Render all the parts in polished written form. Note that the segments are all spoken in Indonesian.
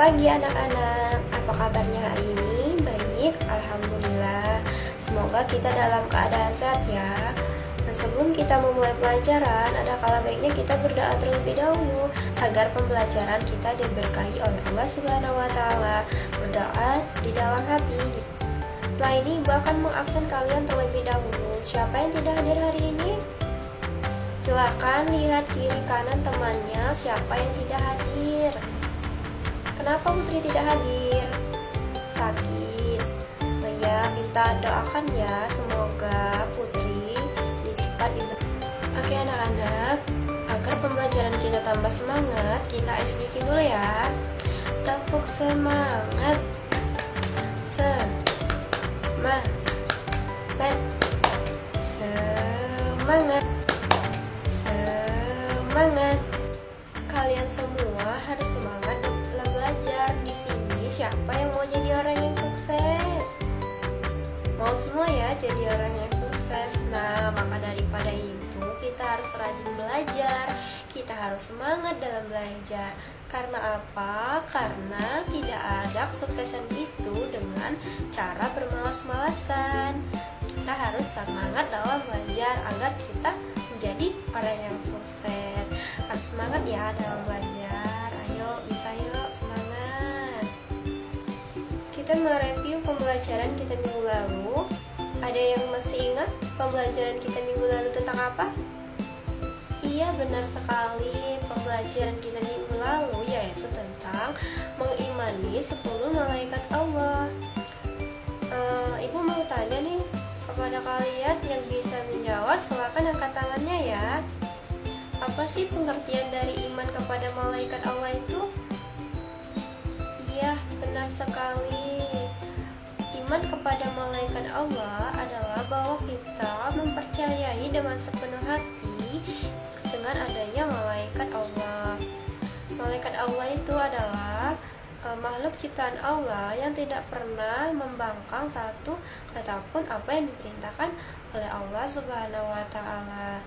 pagi anak-anak, apa kabarnya hari ini? Baik, Alhamdulillah. Semoga kita dalam keadaan sehat ya. Dan sebelum kita memulai pelajaran, ada kala baiknya kita berdoa terlebih dahulu agar pembelajaran kita diberkahi oleh Allah Subhanahu wa Ta'ala. Berdoa di dalam hati. Setelah ini, Ibu akan mengabsen kalian terlebih dahulu. Siapa yang tidak hadir hari ini? Silakan lihat kiri kanan temannya, siapa yang tidak hadir. Kenapa Putri tidak hadir? Sakit. Nah ya, minta doakan ya, semoga Putri cepat diberi. Oke anak-anak, agar pembelajaran kita tambah semangat, kita ice breaking dulu ya. Tepuk semangat. Semangat. Semangat. Semangat. Kalian semua harus semangat dalam belajar. Di sini siapa yang mau jadi orang yang sukses? Mau semua ya jadi orang yang sukses. Nah, maka daripada itu kita harus rajin belajar. Kita harus semangat dalam belajar. Karena apa? Karena tidak ada kesuksesan itu dengan cara bermalas-malasan. Kita harus semangat dalam belajar agar kita menjadi orang yang sukses. Harus semangat ya dalam belajar. Ayo, bisa yuk, semangat. Kita mereview pembelajaran kita minggu lalu. Ada yang masih ingat pembelajaran kita minggu lalu tentang apa? Iya, benar sekali. Pembelajaran kita minggu lalu yaitu tentang mengimani 10 malaikat Allah. Ibu mau tanya nih kepada kalian yang bisa menjawab, silakan angkat tangannya ya. Apa sih pengertian dari iman kepada malaikat Allah itu? Iya, benar sekali. Iman kepada malaikat Allah adalah bahwa kita mempercayai dengan sepenuh hati dengan adanya malaikat Allah. Malaikat Allah itu adalah makhluk ciptaan Allah yang tidak pernah membangkang satu kata pun apa yang diperintahkan oleh Allah Subhanahu wa Ta'ala.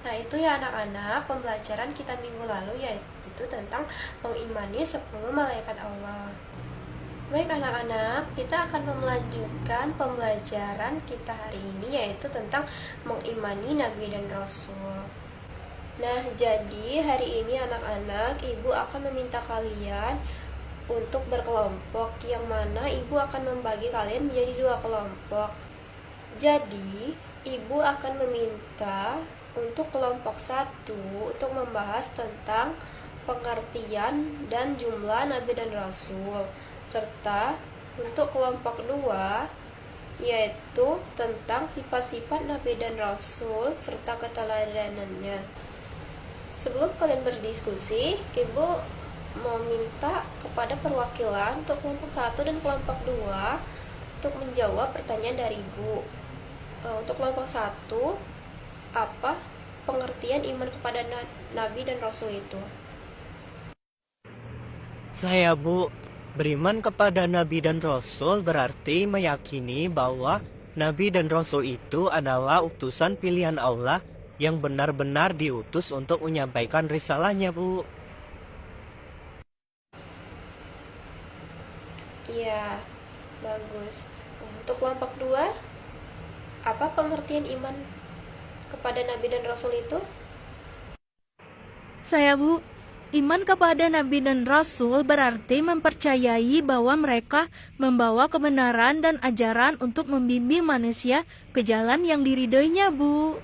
Nah, itu ya anak-anak, pembelajaran kita minggu lalu yaitu tentang mengimani 10 malaikat Allah. Baik anak-anak, kita akan melanjutkan pembelajaran kita hari ini yaitu tentang mengimani Nabi dan Rasul. Nah, jadi hari ini anak-anak, Ibu akan meminta kalian untuk berkelompok, yang mana Ibu akan membagi kalian menjadi 2 kelompok. Jadi, Ibu akan meminta untuk kelompok 1 untuk membahas tentang pengertian dan jumlah Nabi dan Rasul, serta untuk kelompok 2 yaitu tentang sifat-sifat Nabi dan Rasul serta keteladanannya. Sebelum kalian berdiskusi, Ibu mau minta kepada perwakilan untuk kelompok 1 dan kelompok 2 untuk menjawab pertanyaan dari Ibu. Untuk kelompok 1, apa pengertian iman kepada Nabi dan Rasul itu? Saya, Bu, beriman kepada Nabi dan Rasul berarti meyakini bahwa Nabi dan Rasul itu adalah utusan pilihan Allah yang benar-benar diutus untuk menyampaikan risalahnya, Bu. Iya, bagus. Untuk kelompok 2, apa pengertian iman kepada Nabi dan Rasul itu? Saya, Bu, iman kepada Nabi dan Rasul berarti mempercayai bahwa mereka membawa kebenaran dan ajaran untuk membimbing manusia ke jalan yang diridhoinya, Bu.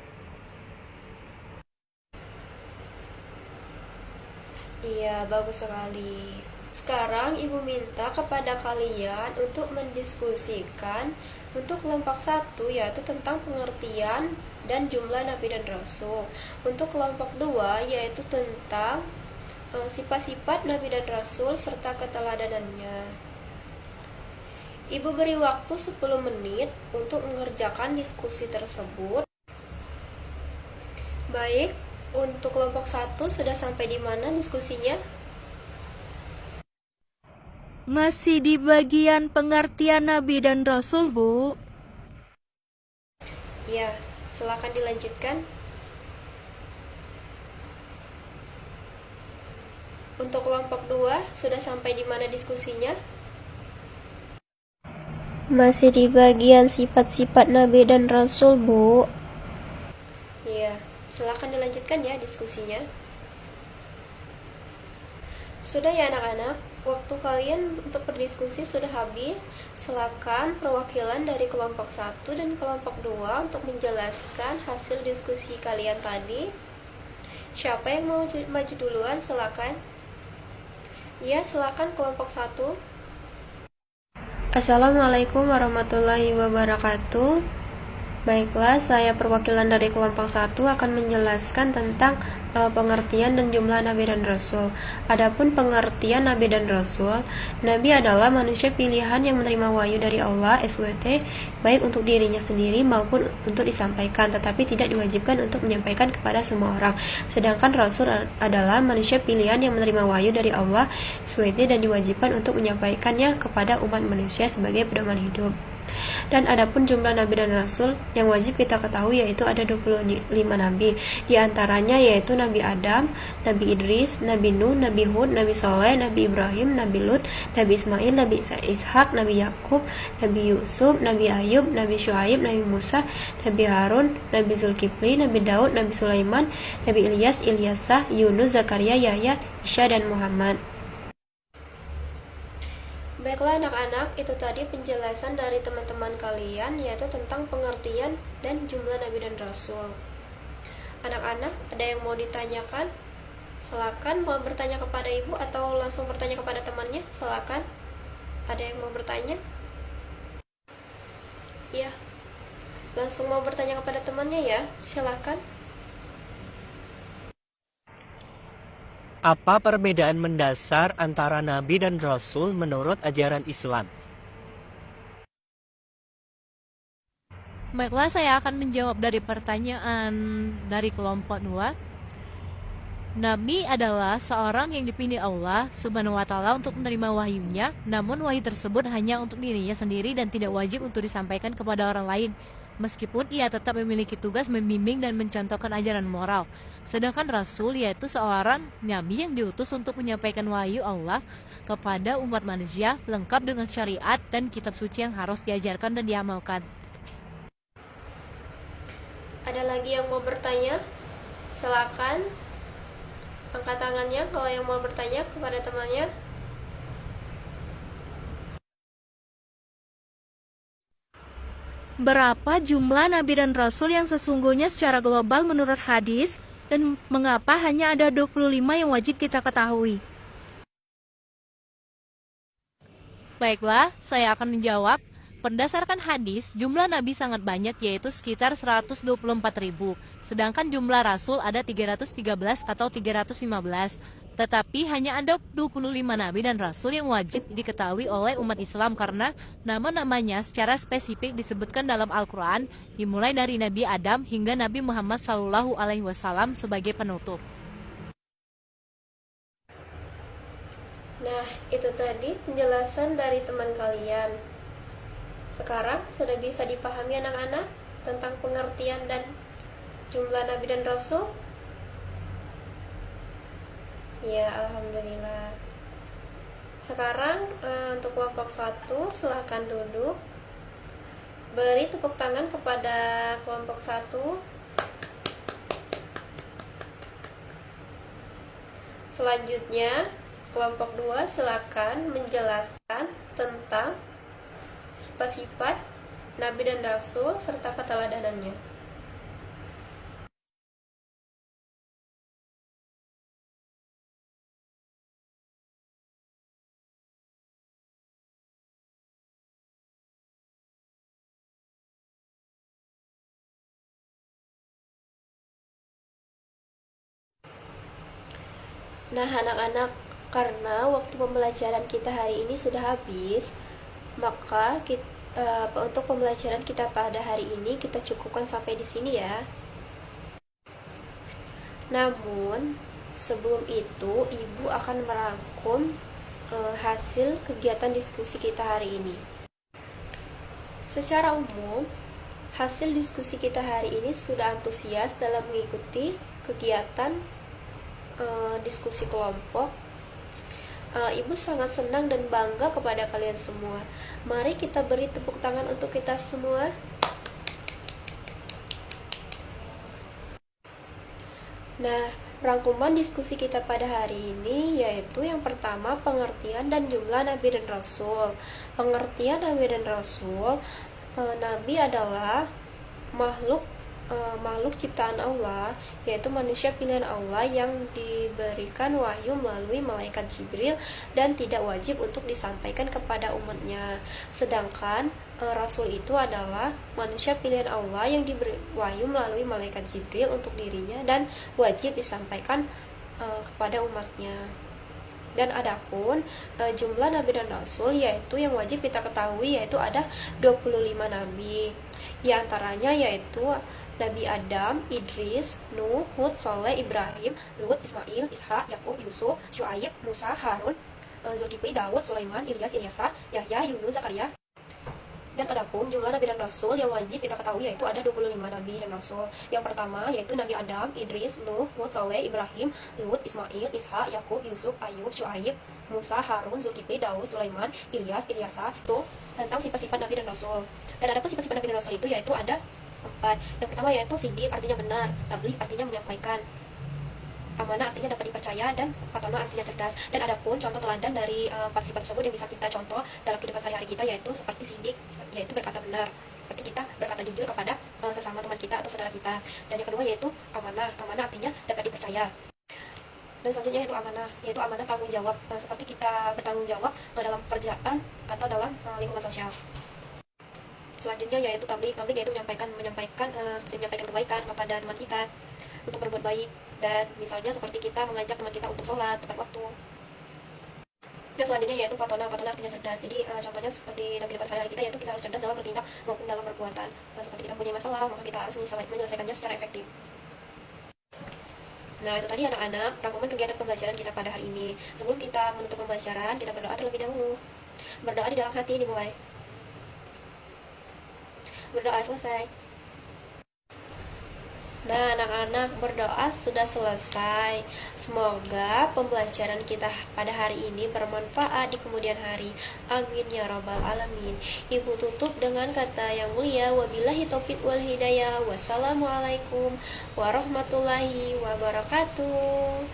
Iya, bagus sekali. Sekarang Ibu minta kepada kalian untuk mendiskusikan untuk kelompok 1 yaitu tentang pengertian dan jumlah Nabi dan Rasul. Untuk kelompok 2 yaitu tentang sifat-sifat Nabi dan Rasul serta keteladanannya. Ibu beri waktu 10 menit untuk mengerjakan diskusi tersebut. Baik, untuk kelompok 1 sudah sampai di mana diskusinya? Masih di bagian pengertian Nabi dan Rasul, Bu. Ya, silakan dilanjutkan. Untuk kelompok 2, sudah sampai di mana diskusinya? Masih di bagian sifat-sifat Nabi dan Rasul, Bu. Iya, silakan dilanjutkan ya diskusinya. Sudah ya anak-anak, waktu kalian untuk berdiskusi sudah habis. Silakan perwakilan dari kelompok 1 dan kelompok 2 untuk menjelaskan hasil diskusi kalian tadi. Siapa yang mau maju duluan? Silakan. Ya, silakan kelompok 1. Assalamualaikum warahmatullahi wabarakatuh. Baiklah, saya perwakilan dari kelompok 1 akan menjelaskan tentang pengertian dan jumlah Nabi dan Rasul. Adapun pengertian Nabi dan Rasul, Nabi adalah manusia pilihan yang menerima wahyu dari Allah SWT, baik untuk dirinya sendiri maupun untuk disampaikan, tetapi tidak diwajibkan untuk menyampaikan kepada semua orang. Sedangkan Rasul adalah manusia pilihan yang menerima wahyu dari Allah SWT dan diwajibkan untuk menyampaikannya kepada umat manusia sebagai pedoman hidup. Dan adapun jumlah Nabi dan Rasul yang wajib kita ketahui yaitu ada 25 Nabi. Di antaranya yaitu Nabi Adam, Nabi Idris, Nabi Nuh, Nabi Hud, Nabi Soleh, Nabi Ibrahim, Nabi Lut, Nabi Ismail, Nabi Ishak, Nabi Yakub, Nabi Yusuf, Nabi Ayub, Nabi Syuaib, Nabi Musa, Nabi Harun, Nabi Zulkifli, Nabi Daud, Nabi Sulaiman, Nabi Ilyas, Ilyasah, Yunus, Zakaria, Yahya, Isya, dan Muhammad. Baiklah anak-anak, itu tadi penjelasan dari teman-teman kalian yaitu tentang pengertian dan jumlah Nabi dan Rasul. Anak-anak, ada yang mau ditanyakan? Silakan, mau bertanya kepada ibu atau langsung bertanya kepada temannya? Silakan. Ada yang mau bertanya? Iya. Langsung mau bertanya kepada temannya ya? Silakan. Apa perbedaan mendasar antara Nabi dan Rasul menurut ajaran Islam? Baiklah, saya akan menjawab dari pertanyaan dari kelompok 2. Nabi adalah seorang yang dipilih Allah Subhanahu wa Ta'ala untuk menerima wahyunya, namun wahyu tersebut hanya untuk dirinya sendiri dan tidak wajib untuk disampaikan kepada orang lain, meskipun ia tetap memiliki tugas membimbing dan mencontohkan ajaran moral. Sedangkan Rasul yaitu seorang Nabi yang diutus untuk menyampaikan wahyu Allah kepada umat manusia, lengkap dengan syariat dan kitab suci yang harus diajarkan dan diamalkan. Ada lagi yang mau bertanya? Silakan angkat tangannya kalau yang mau bertanya kepada temannya. Berapa jumlah Nabi dan Rasul yang sesungguhnya secara global menurut hadis, dan mengapa hanya ada 25 yang wajib kita ketahui? Baiklah, saya akan menjawab. Berdasarkan hadis, jumlah Nabi sangat banyak yaitu sekitar 124.000, sedangkan jumlah Rasul ada 313 atau 315. Tetapi hanya ada 25 Nabi dan Rasul yang wajib diketahui oleh umat Islam karena nama-namanya secara spesifik disebutkan dalam Al-Quran, dimulai dari Nabi Adam hingga Nabi Muhammad SAW sebagai penutup. Nah, itu tadi penjelasan dari teman kalian. Sekarang sudah bisa dipahami anak-anak tentang pengertian dan jumlah Nabi dan Rasul? Ya, alhamdulillah. Sekarang untuk kelompok 1 silakan duduk. Beri tepuk tangan kepada kelompok 1. Selanjutnya, kelompok 2 silakan menjelaskan tentang sifat-sifat Nabi dan Rasul serta keteladanannya. Nah, anak-anak, karena waktu pembelajaran kita hari ini sudah habis, maka untuk pembelajaran kita pada hari ini kita cukupkan sampai di sini ya. Namun, sebelum itu Ibu akan merangkum hasil kegiatan diskusi kita hari ini. Secara umum, hasil diskusi kita hari ini sudah antusias dalam mengikuti kegiatan diskusi kelompok Ibu sangat senang dan bangga kepada kalian semua. Mari kita beri tepuk tangan untuk kita semua. Nah, rangkuman diskusi kita pada hari ini yaitu yang pertama pengertian dan jumlah Nabi dan Rasul. Pengertian Nabi dan Rasul, Nabi adalah makhluk ciptaan Allah, yaitu manusia pilihan Allah yang diberikan wahyu melalui malaikat Jibril dan tidak wajib untuk disampaikan kepada umatnya. Sedangkan Rasul itu adalah manusia pilihan Allah yang diberi wahyu melalui malaikat Jibril untuk dirinya dan wajib disampaikan kepada umatnya. Dan adapun jumlah Nabi dan Rasul yaitu yang wajib kita ketahui yaitu ada 25 Nabi. Di antaranya yaitu Nabi Adam, Idris, Nuh, Hud, Soleh, Ibrahim, Lut, Ismail, Ishak, Yakub, Yusuf, Syuaib, Musa, Harun, Zulkifli, Daud, Sulaiman, Ilyas, Yahya, Yunus, Zakaria. Dan adapun jumlah Nabi dan Rasul yang wajib kita ketahui yaitu ada 25 Nabi dan Rasul. Yang pertama yaitu Nabi Adam, Idris, Nuh, Hud, Saleh, Ibrahim, Lut, Ismail, Ishak, Yakub, Yusuf, Ayub, Syuaib, Musa, Harun, Zulkifli, Daud, Sulaiman, Ilyasa. Itu tentang sifat-sifat Nabi dan Rasul. Dan adapun sifat-sifat Nabi dan Rasul itu yaitu ada 4. Yang pertama yaitu sidik, artinya benar, tabligh artinya menyampaikan, amanah artinya dapat dipercaya, dan fatona artinya cerdas. Dan adapun contoh teladan dari 4 sifat tersebut yang bisa kita contoh dalam kehidupan sehari-hari kita yaitu seperti sidik, yaitu berkata benar, seperti kita berkata jujur kepada sesama teman kita atau saudara kita. Dan yang kedua yaitu amanah artinya dapat dipercaya. Dan selanjutnya yaitu amanah tanggung jawab, seperti kita bertanggung jawab dalam pekerjaan atau dalam lingkungan sosial. Selanjutnya yaitu tabligh yaitu menyampaikan seperti menyampaikan kebaikan kepada teman kita untuk berbuat baik, dan misalnya seperti kita mengajak teman kita untuk sholat tepat waktu. Dan selanjutnya yaitu fatona artinya cerdas. Jadi contohnya seperti dalam kehidupan sehari-hari kita yaitu kita harus cerdas dalam bertindak maupun dalam perbuatan. Seperti kita punya masalah maka kita harus menyelesaikannya secara efektif. Nah, itu tadi anak-anak rangkuman kegiatan pembelajaran kita pada hari ini. Sebelum kita menutup pembelajaran, kita berdoa terlebih dahulu. Berdoa di dalam hati dimulai. Berdoa selesai. Nah, anak-anak, berdoa sudah selesai. Semoga pembelajaran kita pada hari ini bermanfaat di kemudian hari. Amin ya rabbal alamin. Ibu tutup dengan kata yang mulia, wabillahi taufiq wal hidayah. Wassalamualaikum warahmatullahi wabarakatuh.